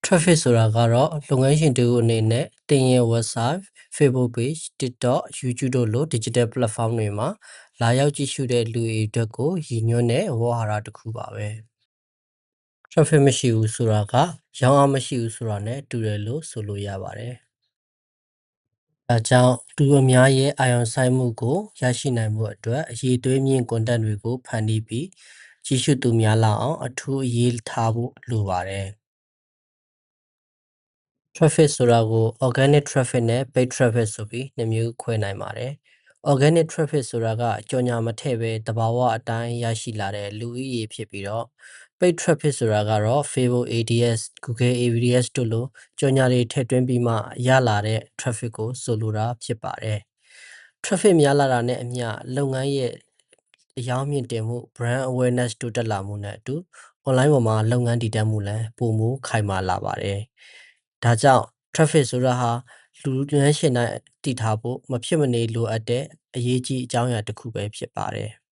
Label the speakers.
Speaker 1: Traffic ဆိုတာကတော့လုပ်ငန်းရှင်တစ်ဦးအနေနဲ့တင်ရဲ့ website, Facebook page, TikTok, YouTube တို့လို digital platform တွေမှာလာရောက်ကြည့်ရှုတဲ့လူတွေအတွက်ကိုရည်ညွှန်းတဲ့ဝေါ်ဟာရတစ်ခုပါပဲ Traffic မရှိဘူးဆိုတာကရောင်းအားမရှိဘူးဆိုတာနဲ့တူတယ်လို့ဆိုလို့ရပါတယ်။ဒါကြောင့်လူအများရဲ့အာရုံစိုက်မှုကိုရရှိနိုင်မှုအတွက်အရေးသွေးမြင့် content တွေကိုဖန်တီးပြီးကြည့်ရှုသူများလာအောင်အထူးအရေးထားဖို့လိုပါတယ်။ Traffic ဆိုတာကို organic traffic နဲ့ paid traffic ဆိုပြီးနှစ်မျိုးခွဲနိုင်ပါတယ်။ Organic traffic ဆိုတာကကြော်ညာမထည့်ပဲသဘာဝအတိုင်းရရှိလာတဲ့လူဦးရေဖြစ်ပြီးတော့ paid traffic ဆိုတာကတော့ Facebook ADS, Google ADS တို့လိုကြော်ညာတွေထည့်သွင်းပြီးမှရလာတဲ့ traffic ကိုဆိုလိုတာဖြစ်ပါတယ်။ Traffic များလာတာနဲ့အမျှလုပ်ငန်းရဲ့အယောင်းမြင့်တင်မှု brand awareness တိုးတက်လာမှုနဲ့အတူ online ပေါ်မှာလုပ်ငန်းတည်တတ်မှုလည်းပိုမိုခိုင်မာလာပါတယ်။ဒါကြောင့် traffic ဆိုတာဟာလူငန်းရှင်တိုင်းတည်ထားဖို့မဖြစ်မနေလိုအပ်တဲ့အရေးကြီးအကြောင်းအရာတစ်ခုပဲဖြစ်ပါတယ်။